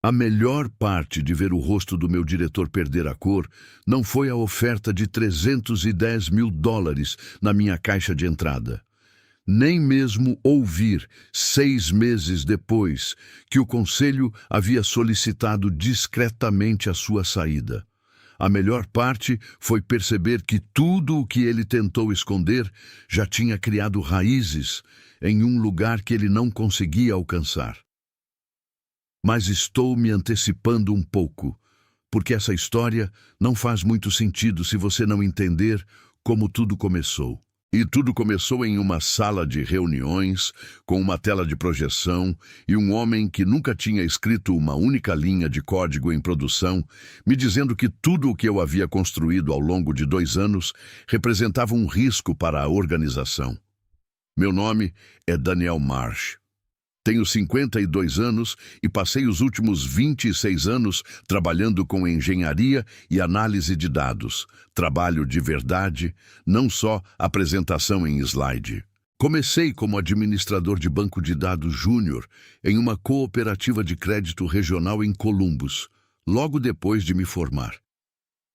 A melhor parte de ver o rosto do meu diretor perder a cor não foi a oferta de $310 mil na minha caixa de entrada. Nem mesmo ouvir, 6 meses depois, que o conselho havia solicitado discretamente a sua saída. A melhor parte foi perceber que tudo o que ele tentou esconder já tinha criado raízes em um lugar que ele não conseguia alcançar. Mas estou me antecipando um pouco, porque essa história não faz muito sentido se você não entender como tudo começou. E tudo começou em uma sala de reuniões, com uma tela de projeção e um homem que nunca tinha escrito uma única linha de código em produção, me dizendo que tudo o que eu havia construído ao longo de 2 anos representava um risco para a organização. Meu nome é Daniel Marsh. Tenho 52 anos e passei os últimos 26 anos trabalhando com engenharia e análise de dados. Trabalho de verdade, não só apresentação em slide. Comecei como administrador de banco de dados júnior em uma cooperativa de crédito regional em Columbus, logo depois de me formar.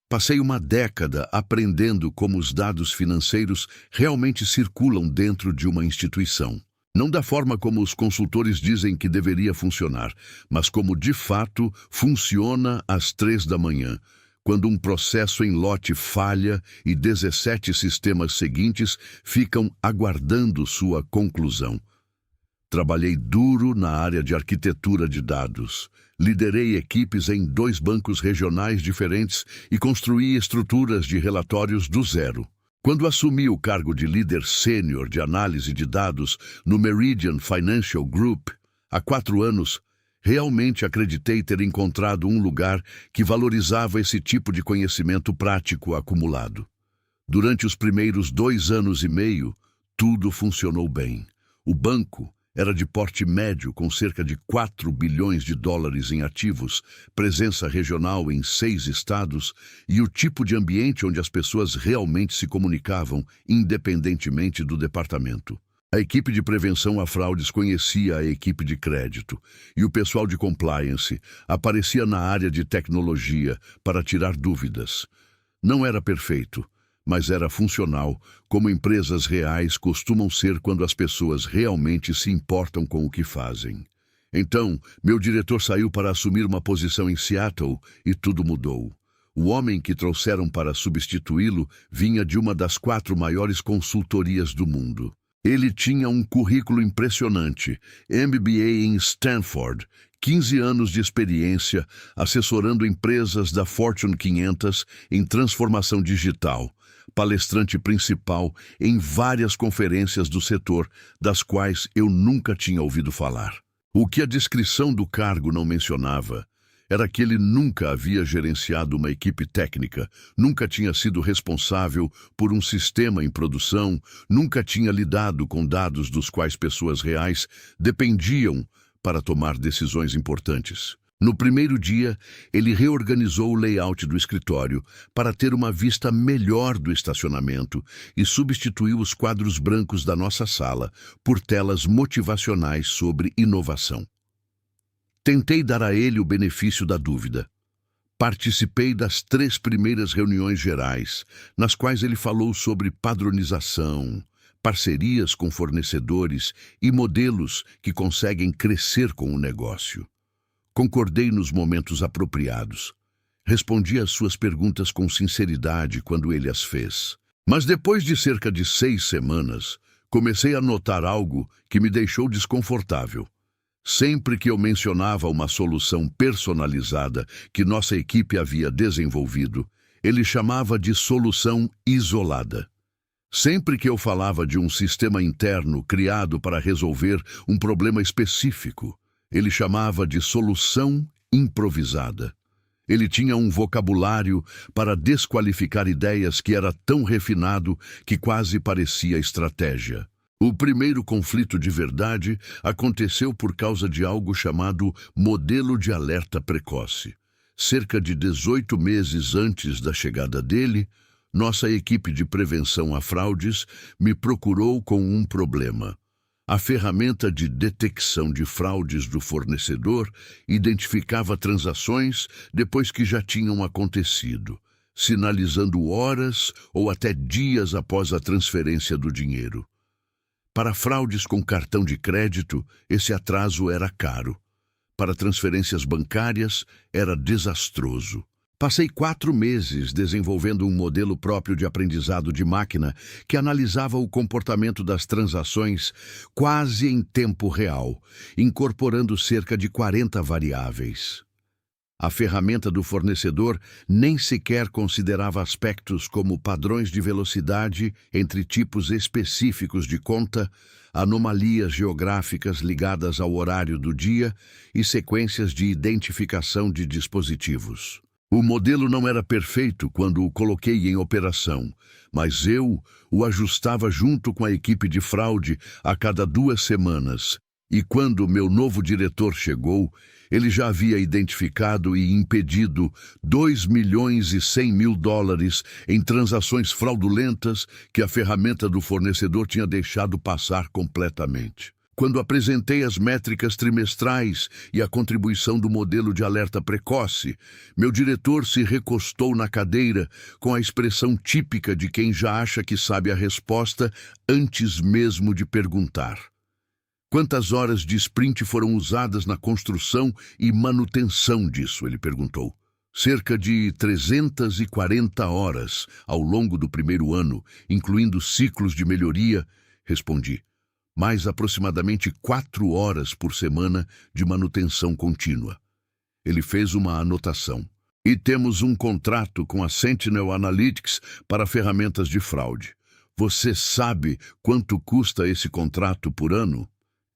Passei uma década aprendendo como os dados financeiros realmente circulam dentro de uma instituição. Não da forma como os consultores dizem que deveria funcionar, mas como de fato funciona às 3 da manhã, quando um processo em lote falha e 17 sistemas seguintes ficam aguardando sua conclusão. Trabalhei duro na área de arquitetura de dados. Liderei equipes em 2 bancos regionais diferentes e construí estruturas de relatórios do zero. Quando assumi o cargo de líder sênior de análise de dados no Meridian Financial Group, há 4 anos, realmente acreditei ter encontrado um lugar que valorizava esse tipo de conhecimento prático acumulado. Durante os primeiros 2 anos e meio, tudo funcionou bem. O banco era de porte médio, com cerca de $4 bilhões em ativos, presença regional em 6 estados e o tipo de ambiente onde as pessoas realmente se comunicavam, independentemente do departamento. A equipe de prevenção a fraudes conhecia a equipe de crédito e o pessoal de compliance aparecia na área de tecnologia para tirar dúvidas. Não era perfeito, mas era funcional, como empresas reais costumam ser quando as pessoas realmente se importam com o que fazem. Então, meu diretor saiu para assumir uma posição em Seattle e tudo mudou. O homem que trouxeram para substituí-lo vinha de uma das 4 maiores consultorias do mundo. Ele tinha um currículo impressionante, MBA em Stanford, 15 anos de experiência assessorando empresas da Fortune 500 em transformação digital, palestrante principal em várias conferências do setor, das quais eu nunca tinha ouvido falar. O que a descrição do cargo não mencionava era que ele nunca havia gerenciado uma equipe técnica, nunca tinha sido responsável por um sistema em produção, nunca tinha lidado com dados dos quais pessoas reais dependiam para tomar decisões importantes. No primeiro dia, ele reorganizou o layout do escritório para ter uma vista melhor do estacionamento e substituiu os quadros brancos da nossa sala por telas motivacionais sobre inovação. Tentei dar a ele o benefício da dúvida. Participei das 3 primeiras reuniões gerais, nas quais ele falou sobre padronização, parcerias com fornecedores e modelos que conseguem crescer com o negócio. Concordei nos momentos apropriados. Respondi às suas perguntas com sinceridade quando ele as fez. Mas depois de cerca de 6 semanas, comecei a notar algo que me deixou desconfortável. Sempre que eu mencionava uma solução personalizada que nossa equipe havia desenvolvido, ele chamava de solução isolada. Sempre que eu falava de um sistema interno criado para resolver um problema específico, ele chamava de solução improvisada. Ele tinha um vocabulário para desqualificar ideias que era tão refinado que quase parecia estratégia. O primeiro conflito de verdade aconteceu por causa de algo chamado modelo de alerta precoce. Cerca de 18 meses antes da chegada dele, nossa equipe de prevenção a fraudes me procurou com um problema. A ferramenta de detecção de fraudes do fornecedor identificava transações depois que já tinham acontecido, sinalizando horas ou até dias após a transferência do dinheiro. Para fraudes com cartão de crédito, esse atraso era caro. Para transferências bancárias, era desastroso. Passei 4 meses desenvolvendo um modelo próprio de aprendizado de máquina que analisava o comportamento das transações quase em tempo real, incorporando cerca de 40 variáveis. A ferramenta do fornecedor nem sequer considerava aspectos como padrões de velocidade entre tipos específicos de conta, anomalias geográficas ligadas ao horário do dia e sequências de identificação de dispositivos. O modelo não era perfeito quando o coloquei em operação, mas eu o ajustava junto com a equipe de fraude a cada 2 semanas. E quando meu novo diretor chegou, ele já havia identificado e impedido $2.100.000 em transações fraudulentas que a ferramenta do fornecedor tinha deixado passar completamente. Quando apresentei as métricas trimestrais e a contribuição do modelo de alerta precoce, meu diretor se recostou na cadeira com a expressão típica de quem já acha que sabe a resposta antes mesmo de perguntar. Quantas horas de sprint foram usadas na construção e manutenção disso? Ele perguntou. Cerca de 340 horas ao longo do primeiro ano, incluindo ciclos de melhoria, respondi. Mais aproximadamente 4 horas por semana de manutenção contínua. Ele fez uma anotação. E temos um contrato com a Sentinel Analytics para ferramentas de fraude. Você sabe quanto custa esse contrato por ano?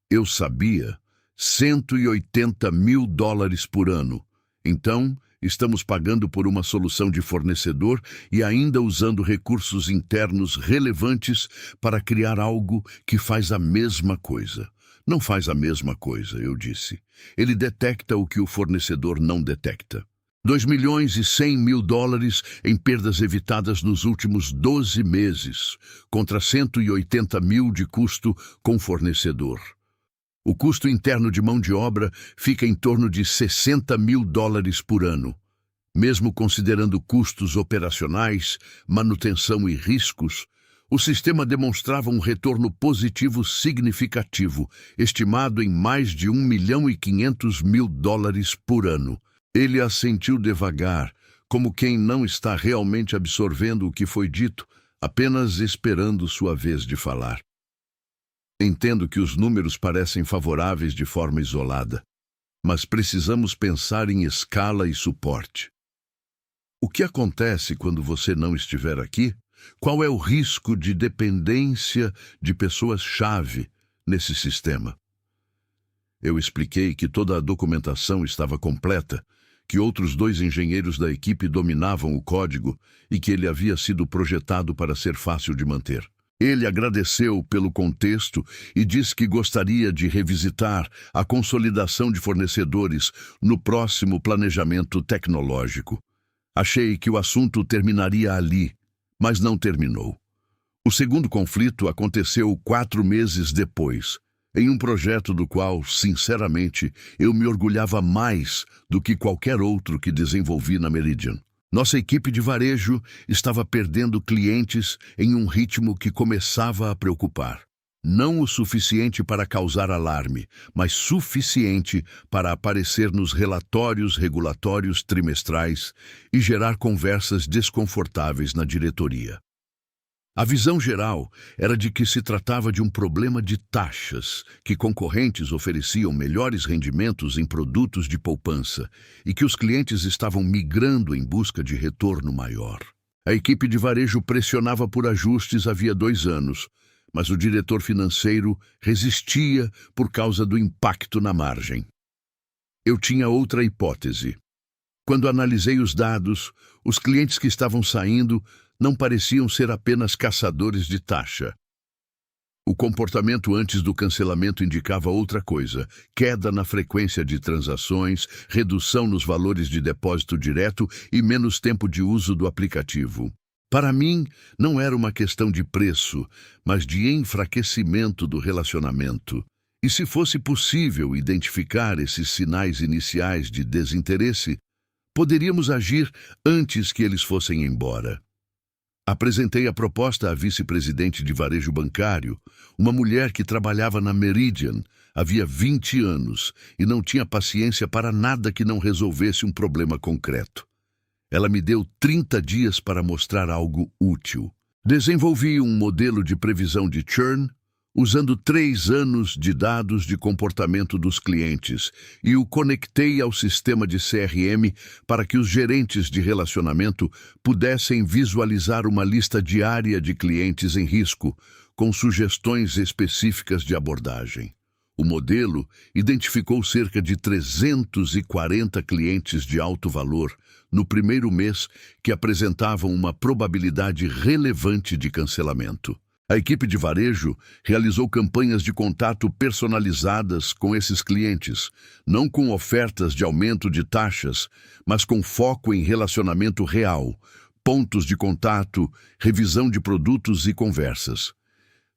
Eu sabia. $180.000 por ano. Então, estamos pagando por uma solução de fornecedor e ainda usando recursos internos relevantes para criar algo que faz a mesma coisa. Não faz a mesma coisa, eu disse. Ele detecta o que o fornecedor não detecta. $2.100.000 em perdas evitadas nos últimos 12 meses, contra 180 mil de custo com fornecedor. O custo interno de mão de obra fica em torno de $60.000 por ano. Mesmo considerando custos operacionais, manutenção e riscos, o sistema demonstrava um retorno positivo significativo, estimado em mais de $1.500.000 por ano. Ele assentiu devagar, como quem não está realmente absorvendo o que foi dito, apenas esperando sua vez de falar. Entendo que os números parecem favoráveis de forma isolada, mas precisamos pensar em escala e suporte. O que acontece quando você não estiver aqui? Qual é o risco de dependência de pessoas-chave nesse sistema? Eu expliquei que toda a documentação estava completa, que outros 2 engenheiros da equipe dominavam o código e que ele havia sido projetado para ser fácil de manter. Ele agradeceu pelo contexto e disse que gostaria de revisitar a consolidação de fornecedores no próximo planejamento tecnológico. Achei que o assunto terminaria ali, mas não terminou. O segundo conflito aconteceu 4 meses depois, em um projeto do qual, sinceramente, eu me orgulhava mais do que qualquer outro que desenvolvi na Meridian. Nossa equipe de varejo estava perdendo clientes em um ritmo que começava a preocupar. Não o suficiente para causar alarme, mas suficiente para aparecer nos relatórios regulatórios trimestrais e gerar conversas desconfortáveis na diretoria. A visão geral era de que se tratava de um problema de taxas, que concorrentes ofereciam melhores rendimentos em produtos de poupança e que os clientes estavam migrando em busca de retorno maior. A equipe de varejo pressionava por ajustes havia 2 anos, mas o diretor financeiro resistia por causa do impacto na margem. Eu tinha outra hipótese. Quando analisei os dados, os clientes que estavam saindo não pareciam ser apenas caçadores de taxa. O comportamento antes do cancelamento indicava outra coisa: queda na frequência de transações, redução nos valores de depósito direto e menos tempo de uso do aplicativo. Para mim, não era uma questão de preço, mas de enfraquecimento do relacionamento. E se fosse possível identificar esses sinais iniciais de desinteresse, poderíamos agir antes que eles fossem embora. Apresentei a proposta à vice-presidente de varejo bancário, uma mulher que trabalhava na Meridian havia 20 anos e não tinha paciência para nada que não resolvesse um problema concreto. Ela me deu 30 dias para mostrar algo útil. Desenvolvi um modelo de previsão de churn, usando 3 anos de dados de comportamento dos clientes e o conectei ao sistema de CRM para que os gerentes de relacionamento pudessem visualizar uma lista diária de clientes em risco, com sugestões específicas de abordagem. O modelo identificou cerca de 340 clientes de alto valor no primeiro mês que apresentavam uma probabilidade relevante de cancelamento. A equipe de varejo realizou campanhas de contato personalizadas com esses clientes, não com ofertas de aumento de taxas, mas com foco em relacionamento real, pontos de contato, revisão de produtos e conversas.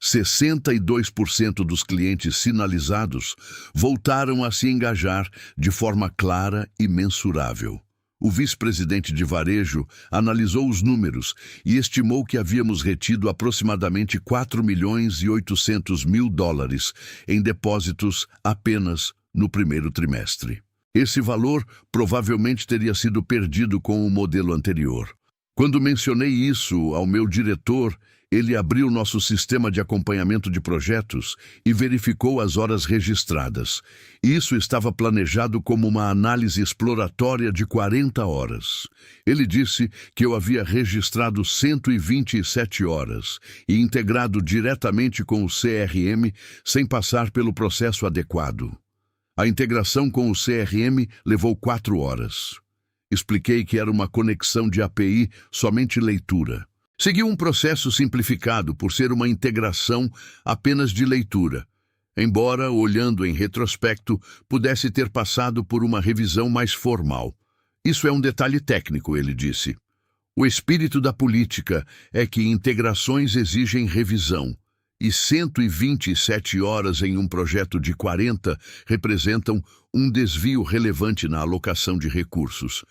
62% dos clientes sinalizados voltaram a se engajar de forma clara e mensurável. O vice-presidente de varejo analisou os números e estimou que havíamos retido aproximadamente 4.800.000 dólares em depósitos apenas no primeiro trimestre. Esse valor provavelmente teria sido perdido com o modelo anterior. Quando mencionei isso ao meu diretor, ele abriu nosso sistema de acompanhamento de projetos e verificou as horas registradas. Isso estava planejado como uma análise exploratória de 40 horas. Ele disse que eu havia registrado 127 horas e integrado diretamente com o CRM sem passar pelo processo adequado. A integração com o CRM levou 4 horas. Expliquei que era uma conexão de API, somente leitura. Segui um processo simplificado por ser uma integração apenas de leitura, embora, olhando em retrospecto, pudesse ter passado por uma revisão mais formal. Isso é um detalhe técnico, ele disse. O espírito da política é que integrações exigem revisão, e 127 horas em um projeto de 40 representam um desvio relevante na alocação de recursos.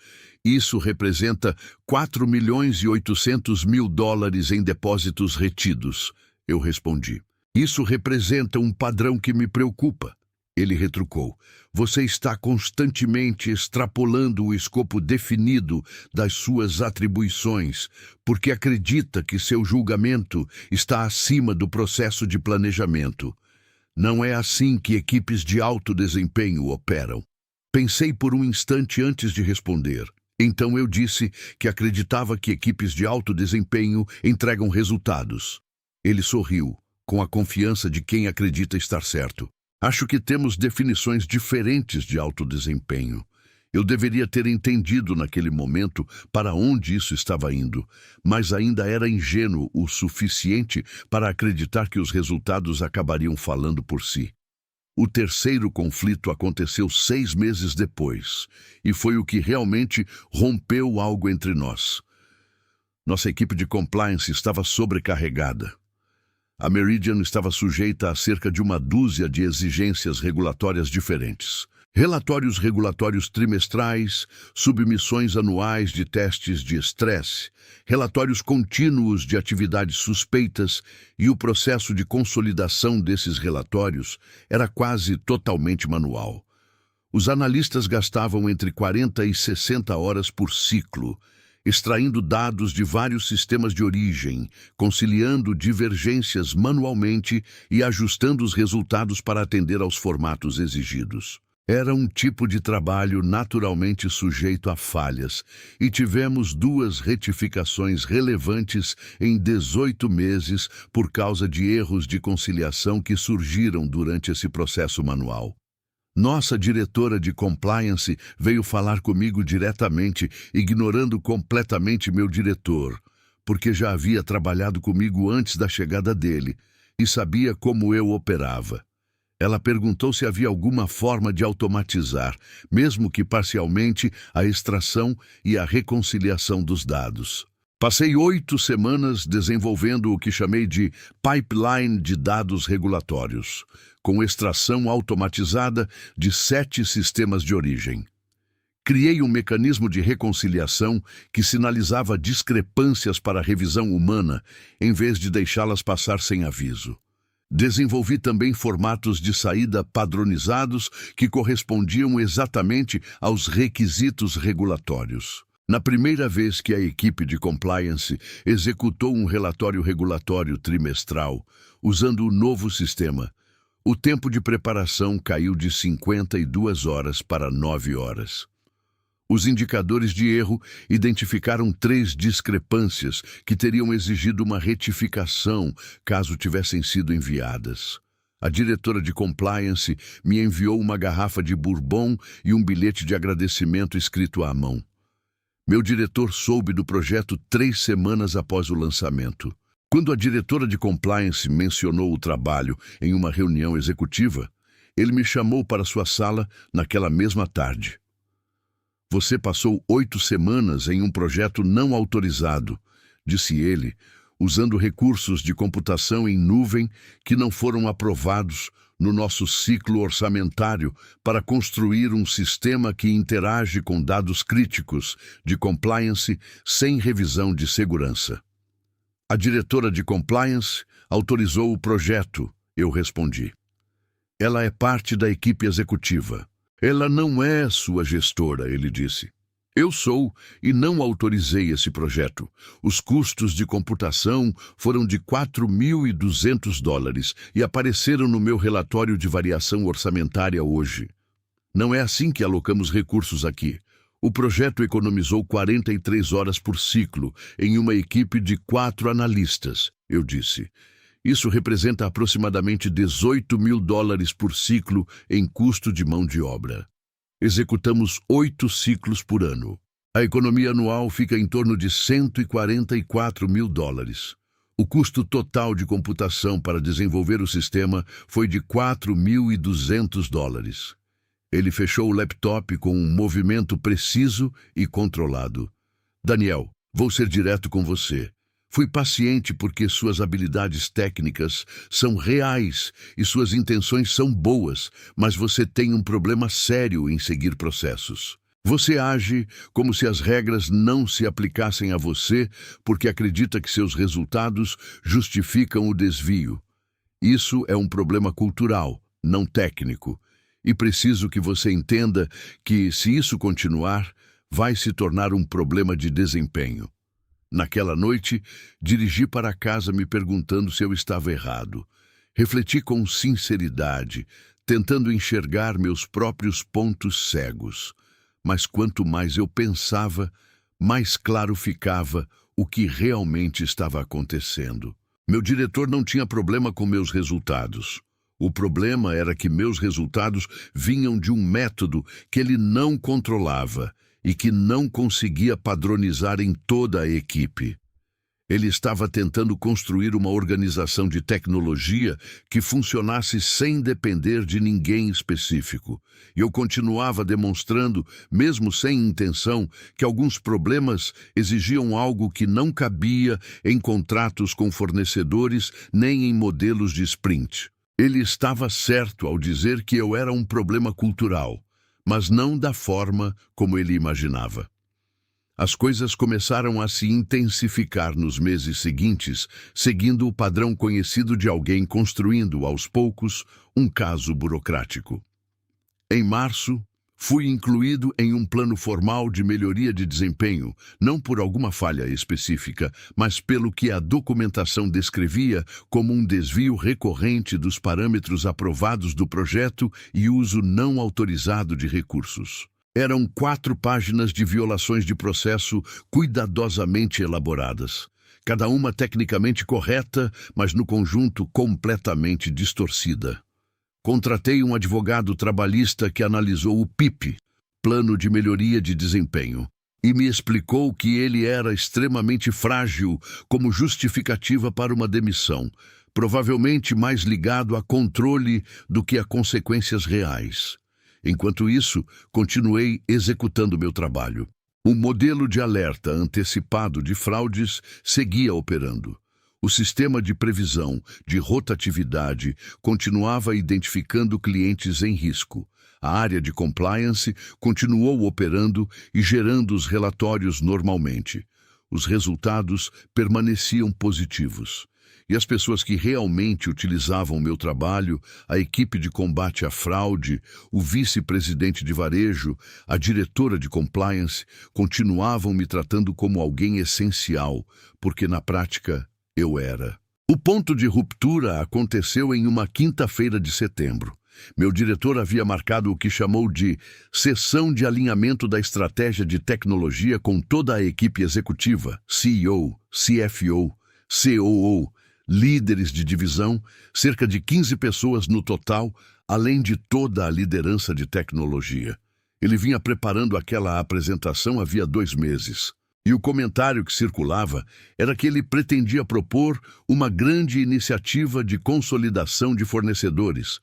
Isso representa 4.800.000 dólares em depósitos retidos, eu respondi. Isso representa um padrão que me preocupa. Ele retrucou. Você está constantemente extrapolando o escopo definido das suas atribuições, porque acredita que seu julgamento está acima do processo de planejamento. Não é assim que equipes de alto desempenho operam. Pensei por um instante antes de responder. Então eu disse que acreditava que equipes de alto desempenho entregam resultados. Ele sorriu, com a confiança de quem acredita estar certo. Acho que temos definições diferentes de alto desempenho. Eu deveria ter entendido naquele momento para onde isso estava indo, mas ainda era ingênuo o suficiente para acreditar que os resultados acabariam falando por si. O terceiro conflito aconteceu 6 meses depois, e foi o que realmente rompeu algo entre nós. Nossa equipe de compliance estava sobrecarregada. A Meridian estava sujeita a cerca de 12 de exigências regulatórias diferentes. Relatórios regulatórios trimestrais, submissões anuais de testes de estresse, relatórios contínuos de atividades suspeitas e o processo de consolidação desses relatórios era quase totalmente manual. Os analistas gastavam entre 40 e 60 horas por ciclo, extraindo dados de vários sistemas de origem, conciliando divergências manualmente e ajustando os resultados para atender aos formatos exigidos. Era um tipo de trabalho naturalmente sujeito a falhas, e tivemos 2 retificações relevantes em 18 meses por causa de erros de conciliação que surgiram durante esse processo manual. Nossa diretora de compliance veio falar comigo diretamente, ignorando completamente meu diretor, porque já havia trabalhado comigo antes da chegada dele e sabia como eu operava. Ela perguntou se havia alguma forma de automatizar, mesmo que parcialmente, a extração e a reconciliação dos dados. Passei 8 semanas desenvolvendo o que chamei de pipeline de dados regulatórios, com extração automatizada de 7 sistemas de origem. Criei um mecanismo de reconciliação que sinalizava discrepâncias para a revisão humana, em vez de deixá-las passar sem aviso. Desenvolvi também formatos de saída padronizados que correspondiam exatamente aos requisitos regulatórios. Na primeira vez que a equipe de compliance executou um relatório regulatório trimestral, usando o novo sistema, o tempo de preparação caiu de 52 horas para 9 horas. Os indicadores de erro identificaram 3 discrepâncias que teriam exigido uma retificação caso tivessem sido enviadas. A diretora de compliance me enviou uma garrafa de bourbon e um bilhete de agradecimento escrito à mão. Meu diretor soube do projeto 3 semanas após o lançamento. Quando a diretora de compliance mencionou o trabalho em uma reunião executiva, ele me chamou para sua sala naquela mesma tarde. Você passou 8 semanas em um projeto não autorizado, disse ele, usando recursos de computação em nuvem que não foram aprovados no nosso ciclo orçamentário para construir um sistema que interage com dados críticos de compliance sem revisão de segurança. A diretora de compliance autorizou o projeto, eu respondi. Ela é parte da equipe executiva. Ela não é sua gestora, ele disse. Eu sou e não autorizei esse projeto. Os custos de computação foram de $4.200 e apareceram no meu relatório de variação orçamentária hoje. Não é assim que alocamos recursos aqui. O projeto economizou 43 horas por ciclo em uma equipe de 4 analistas, eu disse. Isso representa aproximadamente $18.000 por ciclo em custo de mão de obra. Executamos 8 ciclos por ano. A economia anual fica em torno de $144.000. O custo total de computação para desenvolver o sistema foi de $4.200. Ele fechou o laptop com um movimento preciso e controlado. Daniel, vou ser direto com você. Fui paciente porque suas habilidades técnicas são reais e suas intenções são boas, mas você tem um problema sério em seguir processos. Você age como se as regras não se aplicassem a você porque acredita que seus resultados justificam o desvio. Isso é um problema cultural, não técnico, e preciso que você entenda que, se isso continuar, vai se tornar um problema de desempenho. Naquela noite, dirigi para casa me perguntando se eu estava errado. Refleti com sinceridade, tentando enxergar meus próprios pontos cegos. Mas quanto mais eu pensava, mais claro ficava o que realmente estava acontecendo. Meu diretor não tinha problema com meus resultados. O problema era que meus resultados vinham de um método que ele não controlava e que não conseguia padronizar em toda a equipe. Ele estava tentando construir uma organização de tecnologia que funcionasse sem depender de ninguém específico. E eu continuava demonstrando, mesmo sem intenção, que alguns problemas exigiam algo que não cabia em contratos com fornecedores nem em modelos de sprint. Ele estava certo ao dizer que eu era um problema cultural, mas não da forma como ele imaginava. As coisas começaram a se intensificar nos meses seguintes, seguindo o padrão conhecido de alguém construindo, aos poucos, um caso burocrático. Em março, fui incluído em um plano formal de melhoria de desempenho, não por alguma falha específica, mas pelo que a documentação descrevia como um desvio recorrente dos parâmetros aprovados do projeto e uso não autorizado de recursos. Eram 4 páginas de violações de processo cuidadosamente elaboradas, cada uma tecnicamente correta, mas no conjunto completamente distorcida. Contratei um advogado trabalhista que analisou o PIP, Plano de Melhoria de Desempenho, e me explicou que ele era extremamente frágil como justificativa para uma demissão, provavelmente mais ligado a controle do que a consequências reais. Enquanto isso, continuei executando meu trabalho. O modelo de alerta antecipado de fraudes seguia operando. O sistema de previsão de rotatividade continuava identificando clientes em risco. A área de compliance continuou operando e gerando os relatórios normalmente. Os resultados permaneciam positivos. E as pessoas que realmente utilizavam o meu trabalho, a equipe de combate à fraude, o vice-presidente de varejo, a diretora de compliance, continuavam me tratando como alguém essencial, porque na prática eu era. O ponto de ruptura aconteceu em uma quinta-feira de setembro. Meu diretor havia marcado o que chamou de sessão de alinhamento da estratégia de tecnologia com toda a equipe executiva, CEO, CFO, COO, líderes de divisão, cerca de 15 pessoas no total, além de toda a liderança de tecnologia. Ele vinha preparando aquela apresentação havia 2 meses. E o comentário que circulava era que ele pretendia propor uma grande iniciativa de consolidação de fornecedores,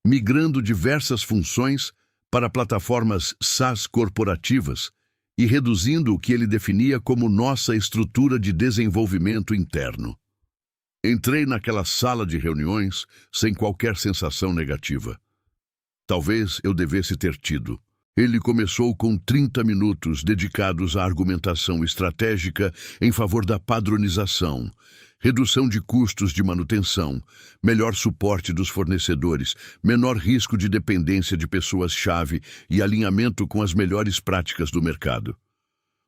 migrando diversas funções para plataformas SaaS corporativas e reduzindo o que ele definia como nossa estrutura de desenvolvimento interno. Entrei naquela sala de reuniões sem qualquer sensação negativa. Talvez eu devesse ter tido. Ele começou com 30 minutos dedicados à argumentação estratégica em favor da padronização, redução de custos de manutenção, melhor suporte dos fornecedores, menor risco de dependência de pessoas-chave e alinhamento com as melhores práticas do mercado.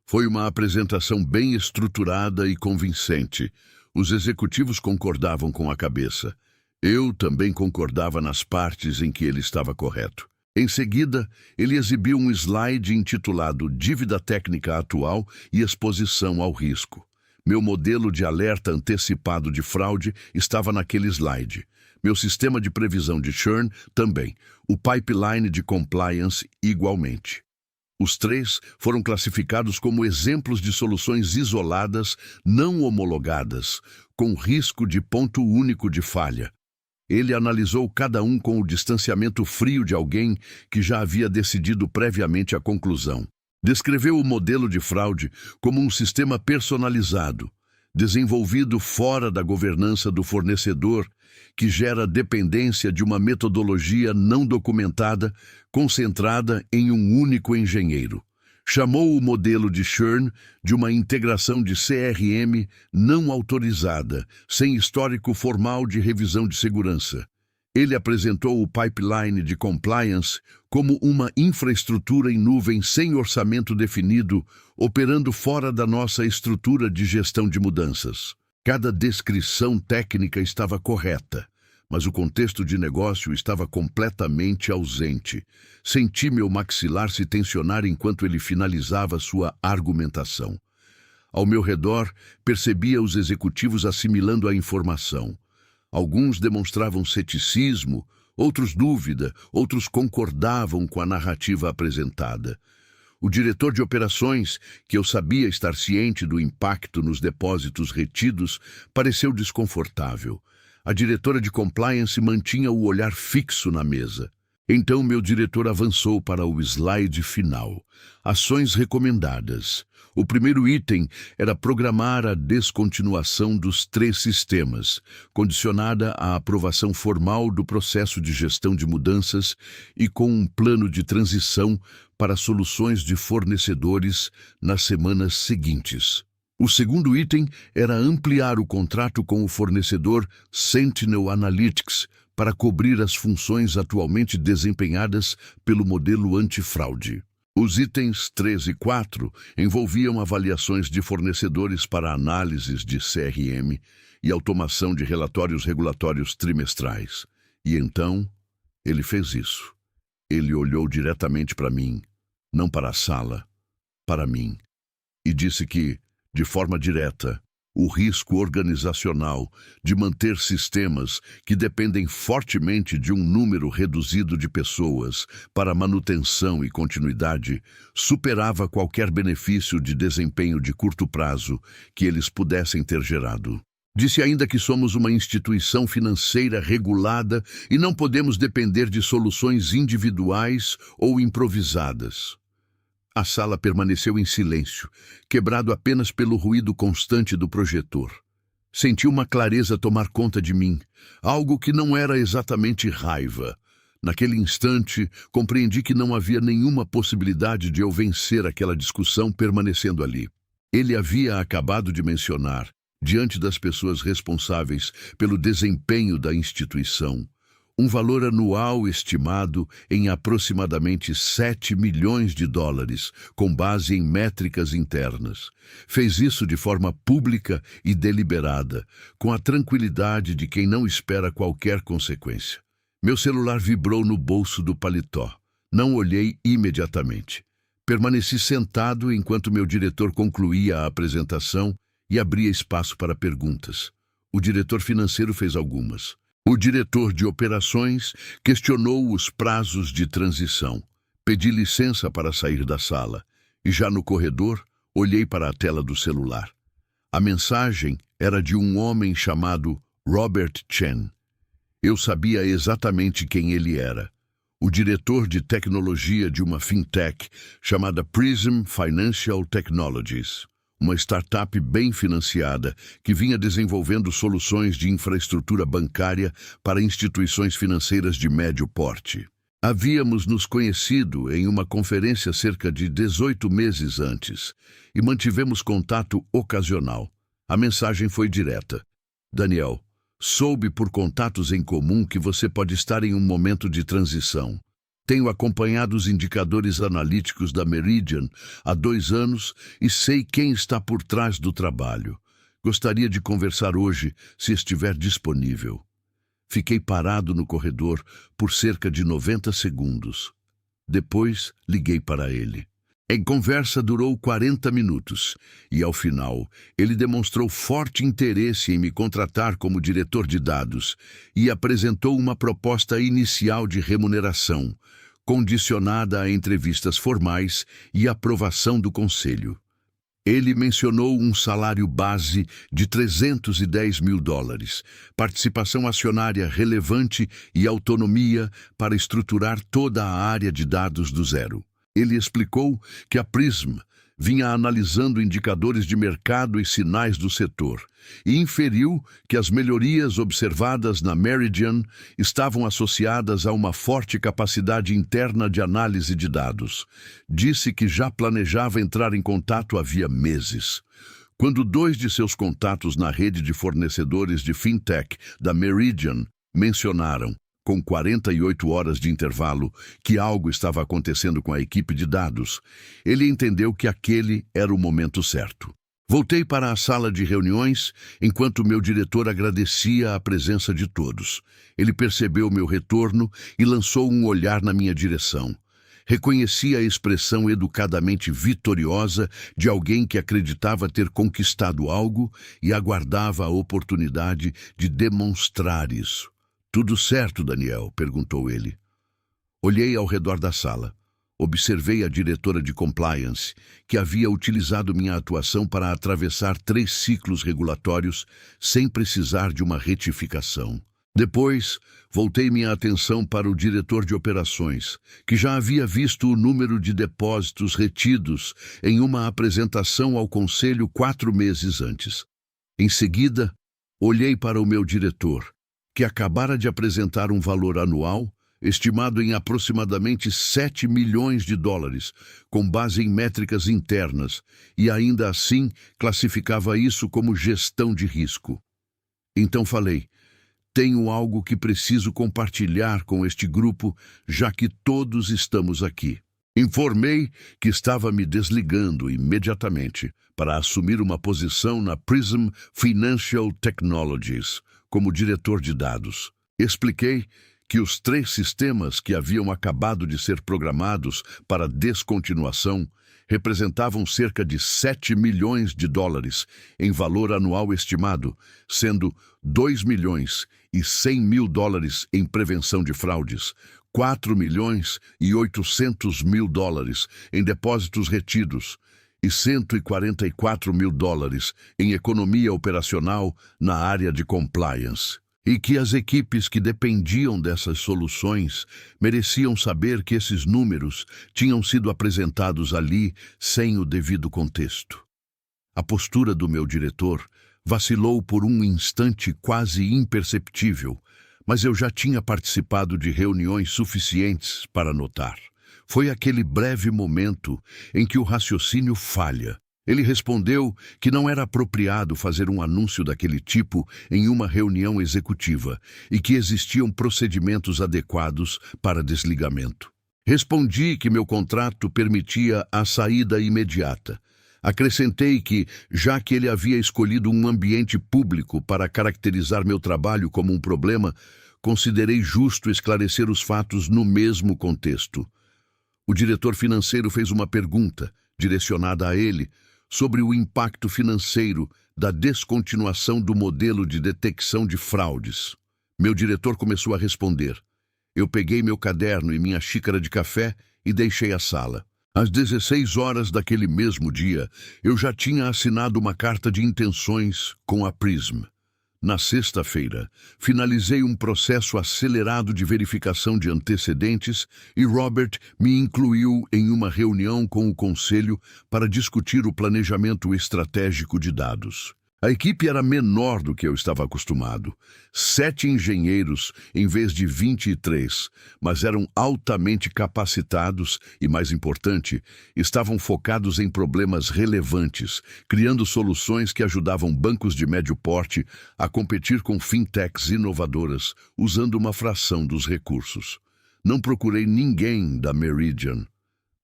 Foi uma apresentação bem estruturada e convincente. Os executivos concordavam com a cabeça. Eu também concordava nas partes em que ele estava correto. Em seguida, ele exibiu um slide intitulado Dívida Técnica Atual e Exposição ao Risco. Meu modelo de alerta antecipado de fraude estava naquele slide. Meu sistema de previsão de churn também. O pipeline de compliance igualmente. Os 3 foram classificados como exemplos de soluções isoladas, não homologadas, com risco de ponto único de falha. Ele analisou cada um com o distanciamento frio de alguém que já havia decidido previamente a conclusão. Descreveu o modelo de fraude como um sistema personalizado, desenvolvido fora da governança do fornecedor, que gera dependência de uma metodologia não documentada, concentrada em um único engenheiro. Chamou o modelo de churn de uma integração de CRM não autorizada, sem histórico formal de revisão de segurança. Ele apresentou o pipeline de compliance como uma infraestrutura em nuvem sem orçamento definido, operando fora da nossa estrutura de gestão de mudanças. Cada descrição técnica estava correta, mas o contexto de negócio estava completamente ausente. Senti meu maxilar se tensionar enquanto ele finalizava sua argumentação. Ao meu redor, percebia os executivos assimilando a informação. Alguns demonstravam ceticismo, outros dúvida, outros concordavam com a narrativa apresentada. O diretor de operações, que eu sabia estar ciente do impacto nos depósitos retidos, pareceu desconfortável. A diretora de compliance mantinha o olhar fixo na mesa. Então meu diretor avançou para o slide final. Ações recomendadas. O primeiro item era programar a descontinuação dos 3 sistemas, condicionada à aprovação formal do processo de gestão de mudanças e com um plano de transição para soluções de fornecedores nas semanas seguintes. O segundo item era ampliar o contrato com o fornecedor Sentinel Analytics para cobrir as funções atualmente desempenhadas pelo modelo antifraude. Os itens 3 e 4 envolviam avaliações de fornecedores para análises de CRM e automação de relatórios regulatórios trimestrais. E então, ele fez isso. Ele olhou diretamente para mim, não para a sala, para mim, e disse que, de forma direta, o risco organizacional de manter sistemas que dependem fortemente de um número reduzido de pessoas para manutenção e continuidade superava qualquer benefício de desempenho de curto prazo que eles pudessem ter gerado. Disse ainda que somos uma instituição financeira regulada e não podemos depender de soluções individuais ou improvisadas. A sala permaneceu em silêncio, quebrado apenas pelo ruído constante do projetor. Senti uma clareza tomar conta de mim, algo que não era exatamente raiva. Naquele instante, compreendi que não havia nenhuma possibilidade de eu vencer aquela discussão permanecendo ali. Ele havia acabado de mencionar, diante das pessoas responsáveis pelo desempenho da instituição, um valor anual estimado em aproximadamente 7 milhões de dólares, com base em métricas internas. Fez isso de forma pública e deliberada, com a tranquilidade de quem não espera qualquer consequência. Meu celular vibrou no bolso do paletó. Não olhei imediatamente. Permaneci sentado enquanto meu diretor concluía a apresentação e abria espaço para perguntas. O diretor financeiro fez algumas. O diretor de operações questionou os prazos de transição. Pedi licença para sair da sala e, já no corredor, olhei para a tela do celular. A mensagem era de um homem chamado Robert Chen. Eu sabia exatamente quem ele era. O diretor de tecnologia de uma fintech chamada Prism Financial Technologies, uma startup bem financiada que vinha desenvolvendo soluções de infraestrutura bancária para instituições financeiras de médio porte. Havíamos nos conhecido em uma conferência cerca de 18 meses antes e mantivemos contato ocasional. A mensagem foi direta. Daniel, soube por contatos em comum que você pode estar em um momento de transição. Tenho acompanhado os indicadores analíticos da Meridian há 2 anos e sei quem está por trás do trabalho. Gostaria de conversar hoje, se estiver disponível. Fiquei parado no corredor por cerca de 90 segundos. Depois, liguei para ele. A conversa durou 40 minutos e, ao final, ele demonstrou forte interesse em me contratar como diretor de dados e apresentou uma proposta inicial de remuneração, condicionada a entrevistas formais e aprovação do conselho. Ele mencionou um salário base de 310 mil dólares, participação acionária relevante e autonomia para estruturar toda a área de dados do zero. Ele explicou que a Prism vinha analisando indicadores de mercado e sinais do setor e inferiu que as melhorias observadas na Meridian estavam associadas a uma forte capacidade interna de análise de dados. Disse que já planejava entrar em contato havia meses. Quando 2 de seus contatos na rede de fornecedores de fintech da Meridian mencionaram, com 48 horas de intervalo, que algo estava acontecendo com a equipe de dados, ele entendeu que aquele era o momento certo. Voltei para a sala de reuniões enquanto meu diretor agradecia a presença de todos. Ele percebeu meu retorno e lançou um olhar na minha direção. Reconheci a expressão educadamente vitoriosa de alguém que acreditava ter conquistado algo e aguardava a oportunidade de demonstrar isso. "Tudo certo, Daniel?", perguntou ele. Olhei ao redor da sala. Observei a diretora de compliance, que havia utilizado minha atuação para atravessar 3 ciclos regulatórios sem precisar de uma retificação. Depois, voltei minha atenção para o diretor de operações, que já havia visto o número de depósitos retidos em uma apresentação ao conselho 4 meses antes. Em seguida, olhei para o meu diretor, que acabara de apresentar um valor anual estimado em aproximadamente 7 milhões de dólares, com base em métricas internas, e ainda assim classificava isso como gestão de risco. Então falei, tenho algo que preciso compartilhar com este grupo, já que todos estamos aqui. Informei que estava me desligando imediatamente para assumir uma posição na Prism Financial Technologies, como diretor de dados. Expliquei que os 3 sistemas que haviam acabado de ser programados para descontinuação representavam cerca de 7 milhões de dólares em valor anual estimado, sendo 2 milhões e 100 mil dólares em prevenção de fraudes, 4 milhões e 800 mil dólares em depósitos retidos e 144 mil dólares em economia operacional na área de compliance. e que as equipes que dependiam dessas soluções mereciam saber que esses números tinham sido apresentados ali sem o devido contexto. A postura do meu diretor vacilou por um instante quase imperceptível, mas eu já tinha participado de reuniões suficientes para notar. Foi aquele breve momento em que o raciocínio falha. Ele respondeu que não era apropriado fazer um anúncio daquele tipo em uma reunião executiva e que existiam procedimentos adequados para desligamento. Respondi que meu contrato permitia a saída imediata. Acrescentei que, já que ele havia escolhido um ambiente público para caracterizar meu trabalho como um problema, considerei justo esclarecer os fatos no mesmo contexto. O diretor financeiro fez uma pergunta, direcionada a ele, sobre o impacto financeiro da descontinuação do modelo de detecção de fraudes. Meu diretor começou a responder. Eu peguei meu caderno e minha xícara de café e deixei a sala. Às 16 horas daquele mesmo dia, eu já tinha assinado uma carta de intenções com a Prism. Na sexta-feira, finalizei um processo acelerado de verificação de antecedentes e Robert me incluiu em uma reunião com o conselho para discutir o planejamento estratégico de dados. A equipe era menor do que eu estava acostumado. 7 engenheiros em vez de 23, mas eram altamente capacitados e, mais importante, estavam focados em problemas relevantes, criando soluções que ajudavam bancos de médio porte a competir com fintechs inovadoras, usando uma fração dos recursos. Não procurei ninguém da Meridian.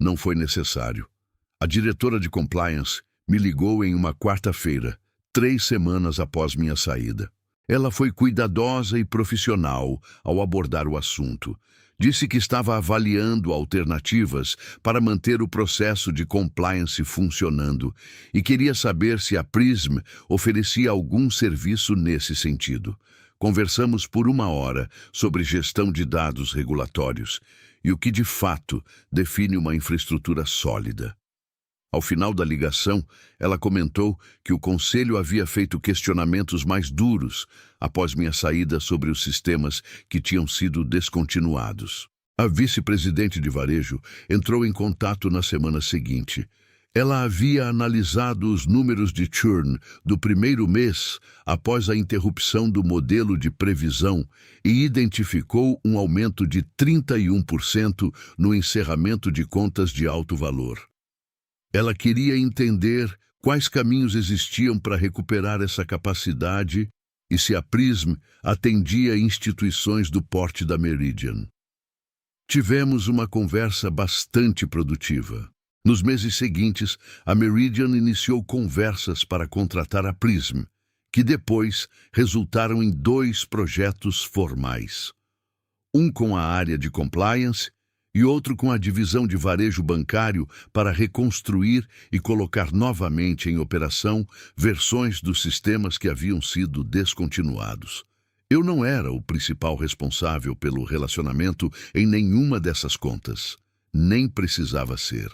Não foi necessário. A diretora de compliance me ligou em uma quarta-feira, 3 semanas após minha saída. Ela foi cuidadosa e profissional ao abordar o assunto. Disse que estava avaliando alternativas para manter o processo de compliance funcionando e queria saber se a Prism oferecia algum serviço nesse sentido. Conversamos por 1 hora sobre gestão de dados regulatórios e o que de fato define uma infraestrutura sólida. Ao final da ligação, ela comentou que o conselho havia feito questionamentos mais duros após minha saída sobre os sistemas que tinham sido descontinuados. A vice-presidente de varejo entrou em contato na semana seguinte. Ela havia analisado os números de churn do primeiro mês após a interrupção do modelo de previsão e identificou um aumento de 31% no encerramento de contas de alto valor. Ela queria entender quais caminhos existiam para recuperar essa capacidade e se a Prism atendia instituições do porte da Meridian. Tivemos uma conversa bastante produtiva. Nos meses seguintes, a Meridian iniciou conversas para contratar a Prism, que depois resultaram em 2 projetos formais. Um com a área de compliance e outro com a divisão de varejo bancário para reconstruir e colocar novamente em operação versões dos sistemas que haviam sido descontinuados. Eu não era o principal responsável pelo relacionamento em nenhuma dessas contas. Nem precisava ser.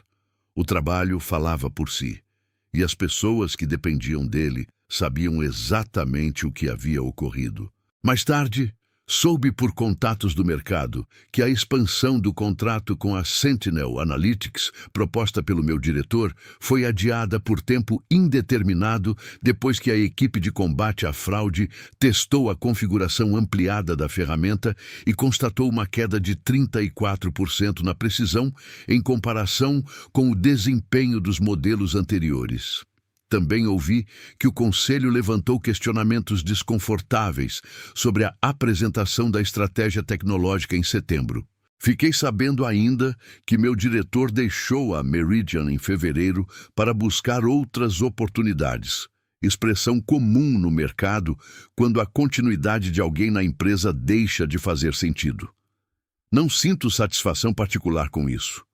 O trabalho falava por si, e as pessoas que dependiam dele sabiam exatamente o que havia ocorrido. Mais tarde, soube por contatos do mercado que a expansão do contrato com a Sentinel Analytics, proposta pelo meu diretor, foi adiada por tempo indeterminado depois que a equipe de combate à fraude testou a configuração ampliada da ferramenta e constatou uma queda de 34% na precisão em comparação com o desempenho dos modelos anteriores. Também ouvi que o Conselho levantou questionamentos desconfortáveis sobre a apresentação da estratégia tecnológica em setembro. Fiquei sabendo ainda que meu diretor deixou a Meridian em fevereiro para buscar outras oportunidades, expressão comum no mercado quando a continuidade de alguém na empresa deixa de fazer sentido. Não sinto satisfação particular com isso.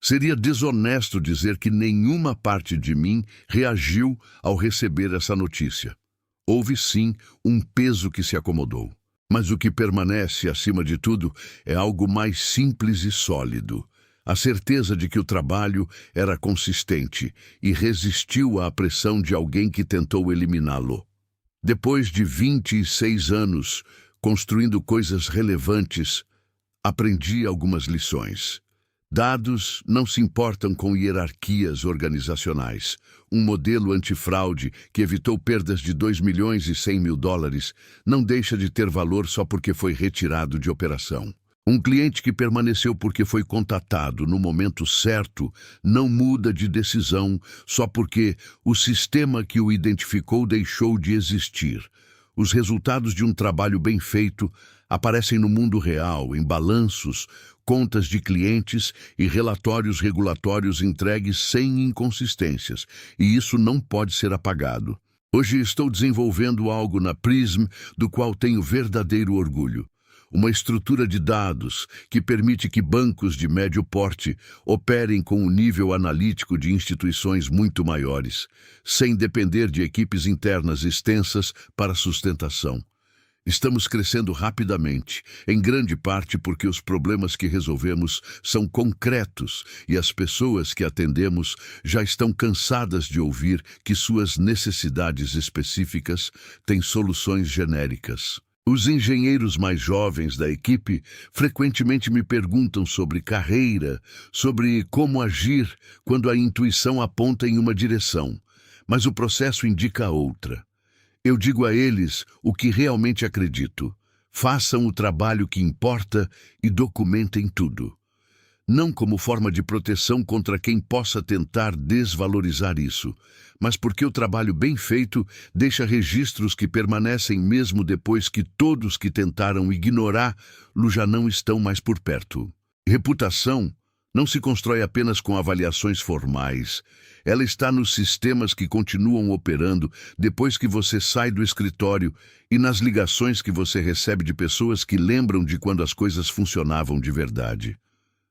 Seria desonesto dizer que nenhuma parte de mim reagiu ao receber essa notícia. Houve sim um peso que se acomodou. Mas o que permanece acima de tudo é algo mais simples e sólido. A certeza de que o trabalho era consistente e resistiu à pressão de alguém que tentou eliminá-lo. Depois de 26 anos, construindo coisas relevantes, aprendi algumas lições. Dados não se importam com hierarquias organizacionais. Um modelo antifraude que evitou perdas de 2 milhões e 100 mil dólares não deixa de ter valor só porque foi retirado de operação. Um cliente que permaneceu porque foi contatado no momento certo não muda de decisão só porque o sistema que o identificou deixou de existir. Os resultados de um trabalho bem feito aparecem no mundo real, em balanços, contas de clientes e relatórios regulatórios entregues sem inconsistências, e isso não pode ser apagado. Hoje estou desenvolvendo algo na Prism do qual tenho verdadeiro orgulho. Uma estrutura de dados que permite que bancos de médio porte operem com um nível analítico de instituições muito maiores, sem depender de equipes internas extensas para sustentação. Estamos crescendo rapidamente, em grande parte porque os problemas que resolvemos são concretos e as pessoas que atendemos já estão cansadas de ouvir que suas necessidades específicas têm soluções genéricas. Os engenheiros mais jovens da equipe frequentemente me perguntam sobre carreira, sobre como agir quando a intuição aponta em uma direção, mas o processo indica outra. Eu digo a eles o que realmente acredito. Façam o trabalho que importa e documentem tudo. Não como forma de proteção contra quem possa tentar desvalorizar isso, mas porque o trabalho bem feito deixa registros que permanecem mesmo depois que todos que tentaram ignorá-lo já não estão mais por perto. Reputação não se constrói apenas com avaliações formais. Ela está nos sistemas que continuam operando depois que você sai do escritório e nas ligações que você recebe de pessoas que lembram de quando as coisas funcionavam de verdade.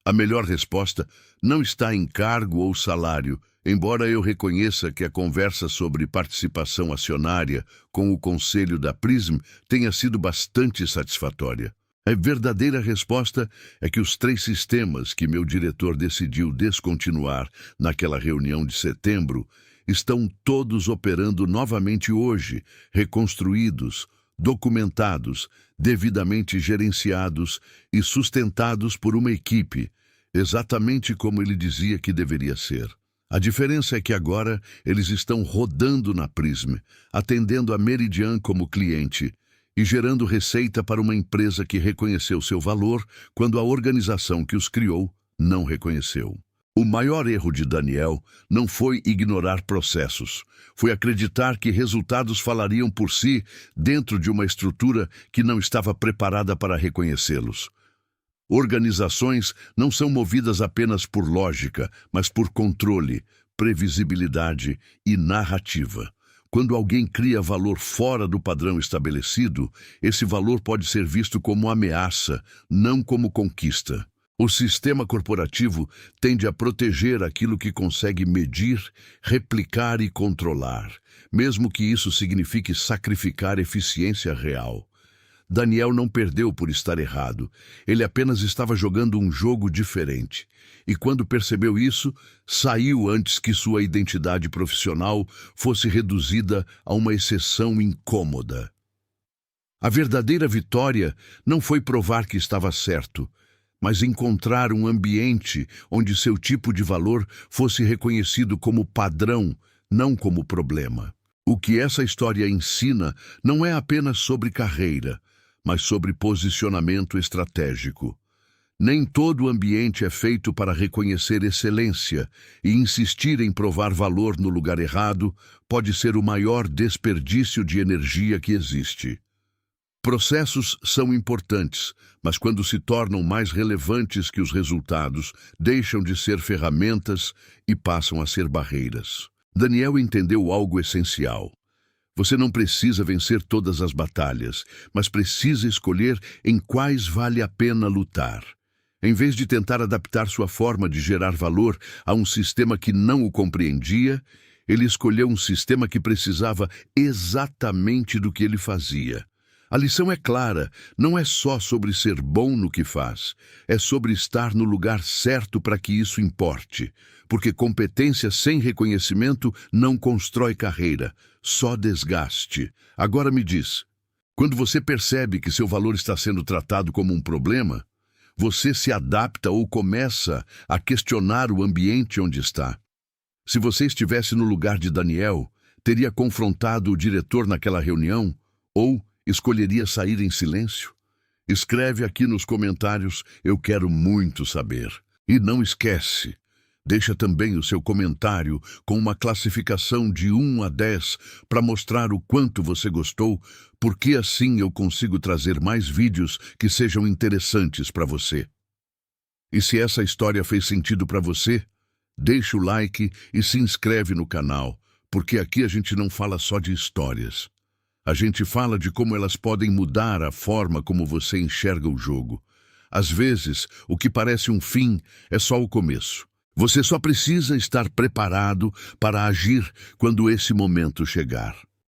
A melhor resposta não está em cargo ou salário, embora eu reconheça que a conversa sobre participação acionária com o conselho da Prism tenha sido bastante satisfatória. A verdadeira resposta é que os 3 sistemas que meu diretor decidiu descontinuar naquela reunião de setembro estão todos operando novamente hoje, reconstruídos, documentados, devidamente gerenciados e sustentados por uma equipe, exatamente como ele dizia que deveria ser. A diferença é que agora eles estão rodando na Prism, atendendo a Meridian como cliente e gerando receita para uma empresa que reconheceu seu valor quando a organização que os criou não reconheceu. O maior erro de Daniel não foi ignorar processos, foi acreditar que resultados falariam por si dentro de uma estrutura que não estava preparada para reconhecê-los. Organizações não são movidas apenas por lógica, mas por controle, previsibilidade e narrativa. Quando alguém cria valor fora do padrão estabelecido, esse valor pode ser visto como ameaça, não como conquista. O sistema corporativo tende a proteger aquilo que consegue medir, replicar e controlar, mesmo que isso signifique sacrificar eficiência real. Daniel não perdeu por estar errado, ele apenas estava jogando um jogo diferente. E quando percebeu isso, saiu antes que sua identidade profissional fosse reduzida a uma exceção incômoda. A verdadeira vitória não foi provar que estava certo, mas encontrar um ambiente onde seu tipo de valor fosse reconhecido como padrão, não como problema. O que essa história ensina não é apenas sobre carreira, mas sobre posicionamento estratégico. Nem todo ambiente é feito para reconhecer excelência, e insistir em provar valor no lugar errado pode ser o maior desperdício de energia que existe. Processos são importantes, mas quando se tornam mais relevantes que os resultados, deixam de ser ferramentas e passam a ser barreiras. Daniel entendeu algo essencial. Você não precisa vencer todas as batalhas, mas precisa escolher em quais vale a pena lutar. Em vez de tentar adaptar sua forma de gerar valor a um sistema que não o compreendia, ele escolheu um sistema que precisava exatamente do que ele fazia. A lição é clara, não é só sobre ser bom no que faz, é sobre estar no lugar certo para que isso importe, porque competência sem reconhecimento não constrói carreira, só desgaste. Agora me diz, Quando você percebe que seu valor está sendo tratado como um problema, você se adapta ou começa a questionar o ambiente onde está. Se você estivesse no lugar de Daniel, teria confrontado o diretor naquela reunião ou escolheria sair em silêncio? Escreve aqui nos comentários, eu quero muito saber. E não esquece, deixa também o seu comentário com uma classificação de 1 a 10 para mostrar o quanto você gostou, porque assim eu consigo trazer mais vídeos que sejam interessantes para você. E se essa história fez sentido para você, deixa o like e se inscreve no canal, porque aqui a gente não fala só de histórias. A gente fala de como elas podem mudar a forma como você enxerga o jogo. Às vezes, o que parece um fim é só o começo. Você só precisa estar preparado para agir quando esse momento chegar.